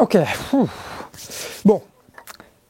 Ok. Bon.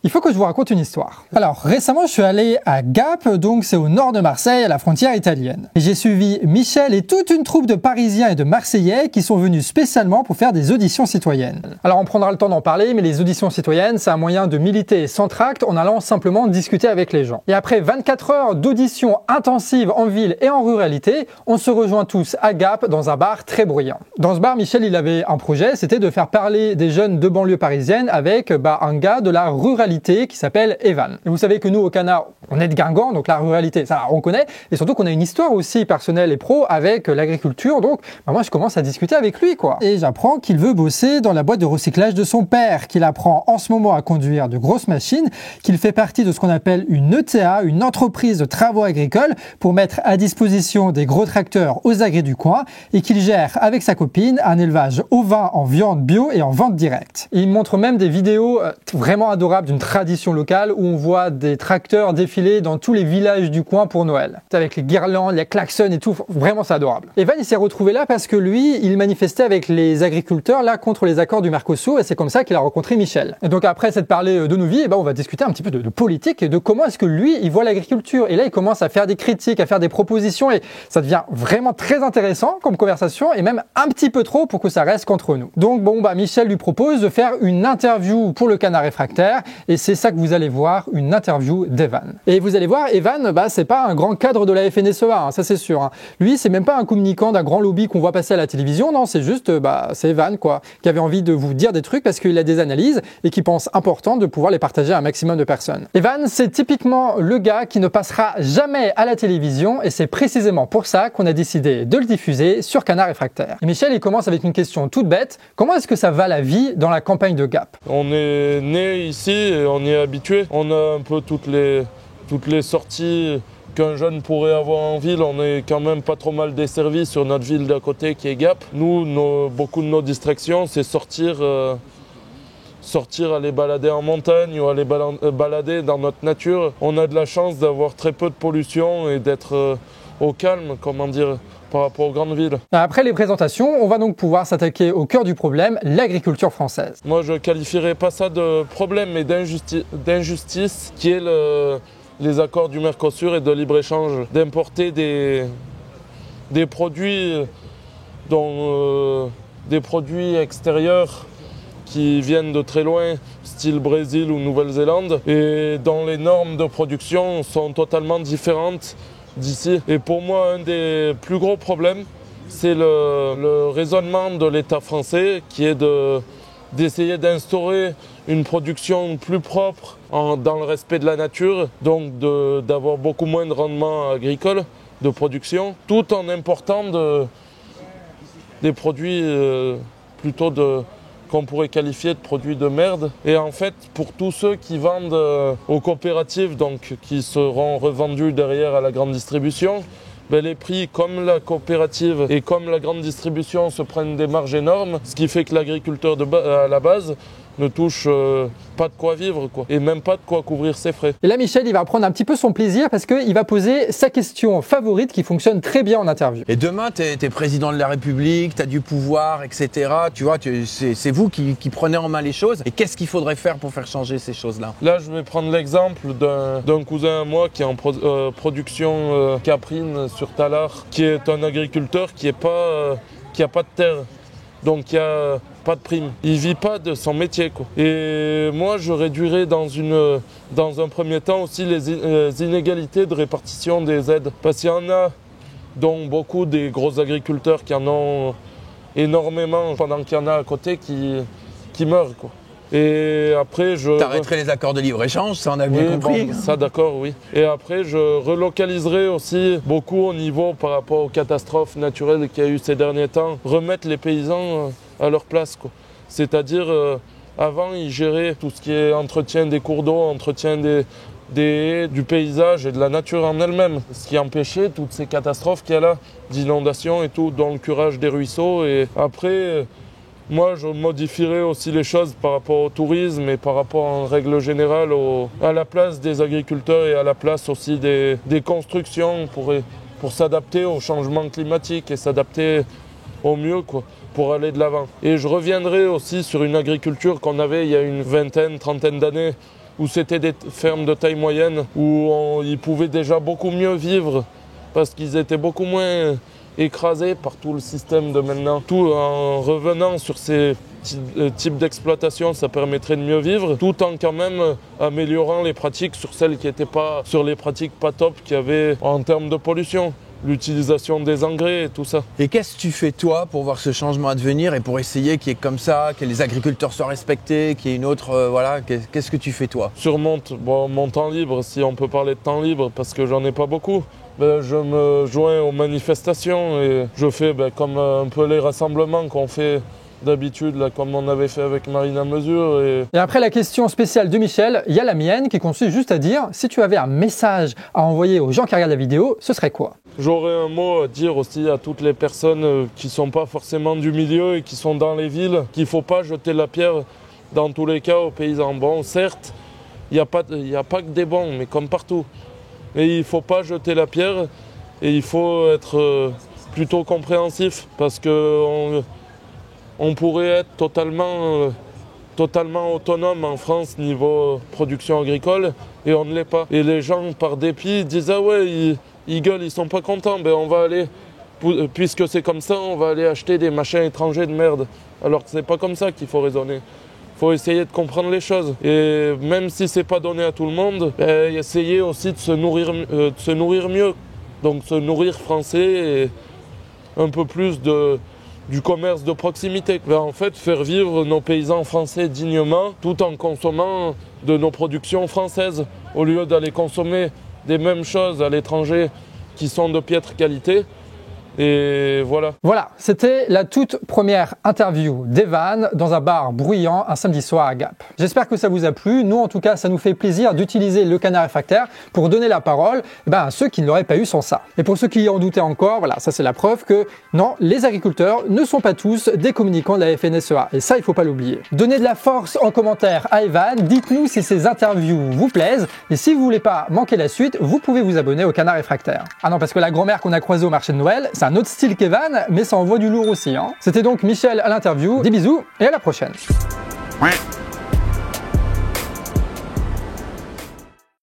Il faut que je vous raconte une histoire. Alors, récemment, je suis allé à Gap, donc c'est au nord de Marseille, à la frontière italienne. Et j'ai suivi Michel et toute une troupe de Parisiens et de Marseillais qui sont venus spécialement pour faire des auditions citoyennes. Alors, on prendra le temps d'en parler, mais les auditions citoyennes, c'est un moyen de militer sans tract en allant simplement discuter avec les gens. Et après 24 heures d'auditions intensives en ville et en ruralité, on se rejoint tous à Gap dans un bar très bruyant. Dans ce bar, Michel, il avait un projet, c'était de faire parler des jeunes de banlieue parisienne avec un gars de la ruralité qui s'appelle Evan. Et vous savez que nous, au Canard, on est de Guingamp, donc la ruralité, ça, on connaît. Et surtout qu'on a une histoire aussi personnelle et pro avec l'agriculture. Donc, moi, je commence à discuter avec lui, quoi. Et j'apprends qu'il veut bosser dans la boîte de recyclage de son père, qu'il apprend en ce moment à conduire de grosses machines, qu'il fait partie de ce qu'on appelle une ETA, une entreprise de travaux agricoles, pour mettre à disposition des gros tracteurs aux agris du coin, et qu'il gère avec sa copine un élevage ovin en viande bio et en vente directe. Et il me montre même des vidéos vraiment adorables d'une tradition locale où on voit des tracteurs défiler dans tous les villages du coin pour Noël. Avec les guirlandes, les klaxons et tout, vraiment c'est adorable. Evan il s'est retrouvé là parce que lui, il manifestait avec les agriculteurs là contre les accords du Mercosur et c'est comme ça qu'il a rencontré Michel. Et donc après s'être parlé de nos vies, on va discuter un petit peu de politique et de comment est-ce que lui, il voit l'agriculture. Et là, il commence à faire des critiques, à faire des propositions et ça devient vraiment très intéressant comme conversation et même un petit peu trop pour que ça reste qu'entre nous. Donc Michel lui propose de faire une interview pour le Canard réfractaire et c'est ça que vous allez voir, une interview d'Evan. Et vous allez voir, Evan, c'est pas un grand cadre de la FNSEA, ça c'est sûr. Lui, c'est même pas un communicant d'un grand lobby qu'on voit passer à la télévision, non, c'est juste, c'est Evan, quoi, qui avait envie de vous dire des trucs parce qu'il a des analyses et qui pense important de pouvoir les partager à un maximum de personnes. Evan, c'est typiquement le gars qui ne passera jamais à la télévision et c'est précisément pour ça qu'on a décidé de le diffuser sur Canard réfractaire. Et Michel, il commence avec une question toute bête. Comment est-ce que ça va la vie dans la campagne de Gap? On est né ici et on y est habitué. On a un peu toutes les sorties qu'un jeune pourrait avoir en ville. On est quand même pas trop mal desservi sur notre ville d'à côté qui est Gap. Nous, beaucoup de nos distractions, c'est sortir, aller balader en montagne ou aller balader dans notre nature. On a de la chance d'avoir très peu de pollution et d'être au calme, par rapport aux grandes villes. Après les présentations, on va donc pouvoir s'attaquer au cœur du problème, l'agriculture française. Moi, je qualifierais pas ça de problème, mais d'injustice, qui est les accords du Mercosur et de libre-échange, d'importer des produits, des produits extérieurs qui viennent de très loin, style Brésil ou Nouvelle-Zélande, et dont les normes de production sont totalement différentes d'ici. Et pour moi, un des plus gros problèmes, c'est le raisonnement de l'État français qui est d'essayer d'instaurer une production plus propre dans le respect de la nature, donc d'avoir beaucoup moins de rendement agricole, de production, tout en important des produits plutôt qu'on pourrait qualifier de produits de merde. Et en fait, pour tous ceux qui vendent aux coopératives, donc qui seront revendus derrière à la grande distribution, les prix, comme la coopérative et comme la grande distribution, se prennent des marges énormes, ce qui fait que l'agriculteur à la base ne touche pas de quoi vivre, quoi, et même pas de quoi couvrir ses frais. Et là, Michel, il va prendre un petit peu son plaisir parce qu'il va poser sa question favorite qui fonctionne très bien en interview. Et demain, t'es président de la République, t'as du pouvoir, etc. Tu vois, c'est vous qui prenez en main les choses. Et qu'est-ce qu'il faudrait faire pour faire changer ces choses-là? Là, je vais prendre l'exemple d'un cousin à moi qui est en production caprine sur Tallard, qui est un agriculteur qui a pas de terre. Donc il n'y a pas de prime. Il ne vit pas de son métier, quoi. Et moi, je réduirais dans un premier temps aussi les inégalités de répartition des aides. Parce qu'il y en a, dont beaucoup des gros agriculteurs qui en ont énormément, pendant qu'il y en a à côté qui meurent, quoi. Et après, T'arrêterais les accords de libre-échange, ça on a bien compris. Bon, ça d'accord, oui. Et après, je relocaliserai aussi beaucoup au niveau par rapport aux catastrophes naturelles qu'il y a eu ces derniers temps. Remettre les paysans à leur place, quoi. C'est-à-dire, avant, ils géraient tout ce qui est entretien des cours d'eau, entretien du paysage et de la nature en elle-même. Ce qui empêchait toutes ces catastrophes qu'il y a là, d'inondations et tout, dont le curage des ruisseaux. Et après... Moi, je modifierais aussi les choses par rapport au tourisme et par rapport en règle générale à la place des agriculteurs et à la place aussi des constructions pour s'adapter au changement climatique et s'adapter au mieux, quoi, pour aller de l'avant. Et je reviendrai aussi sur une agriculture qu'on avait il y a une vingtaine, trentaine d'années, où c'était des fermes de taille moyenne, où ils pouvaient déjà beaucoup mieux vivre, parce qu'ils étaient beaucoup moins écrasés par tout le système de maintenant. Tout en revenant sur ces types d'exploitation, ça permettrait de mieux vivre, tout en quand même améliorant les pratiques sur celles qui n'étaient pas, sur les pratiques pas top qu'il y avait en termes de pollution, l'utilisation des engrais et tout ça. Et qu'est-ce que tu fais toi pour voir ce changement advenir et pour essayer qu'il y ait comme ça, que les agriculteurs soient respectés, qu'il y ait une autre, voilà, qu'est-ce que tu fais toi? Sur mon temps libre, si on peut parler de temps libre, parce que j'en ai pas beaucoup, je me joins aux manifestations et je fais comme un peu les rassemblements qu'on fait d'habitude, là, comme on avait fait avec Marine à Mesure. Et après la question spéciale de Michel, il y a la mienne qui consiste juste à dire, si tu avais un message à envoyer aux gens qui regardent la vidéo, ce serait quoi? J'aurais un mot à dire aussi à toutes les personnes qui ne sont pas forcément du milieu et qui sont dans les villes, qu'il ne faut pas jeter la pierre dans tous les cas aux paysans. Bon, certes, il n'y a pas que des bons, mais comme partout. Mais il ne faut pas jeter la pierre et il faut être plutôt compréhensif parce qu'on pourrait être totalement autonome en France niveau production agricole et on ne l'est pas. Et les gens, par dépit, disent « Ah ouais, ils gueulent, ils sont pas contents, on va aller, puisque c'est comme ça, on va aller acheter des machins étrangers de merde. » Alors que c'est pas comme ça qu'il faut raisonner. Il faut essayer de comprendre les choses. Et même si c'est pas donné à tout le monde, essayer aussi de se nourrir mieux. Donc se nourrir français et un peu plus du commerce de proximité. En fait, faire vivre nos paysans français dignement tout en consommant de nos productions françaises au lieu d'aller consommer des mêmes choses à l'étranger qui sont de piètre qualité. Et voilà. Voilà, c'était la toute première interview d'Evan dans un bar bruyant un samedi soir à Gap. J'espère que ça vous a plu. Nous, en tout cas, ça nous fait plaisir d'utiliser le canard réfractaire pour donner la parole à ceux qui ne l'auraient pas eu sans ça. Et pour ceux qui en doutaient encore, voilà, ça c'est la preuve que non, les agriculteurs ne sont pas tous des communicants de la FNSEA. Et ça, il ne faut pas l'oublier. Donnez de la force en commentaire à Evan. Dites-nous si ces interviews vous plaisent. Et si vous voulez pas manquer la suite, vous pouvez vous abonner au canard réfractaire. Ah non, parce que la grand-mère qu'on a croisée au marché de Noël, c'est un autre style qu'Evan, mais ça envoie du lourd aussi. C'était donc Michel à l'interview. Des bisous et à la prochaine.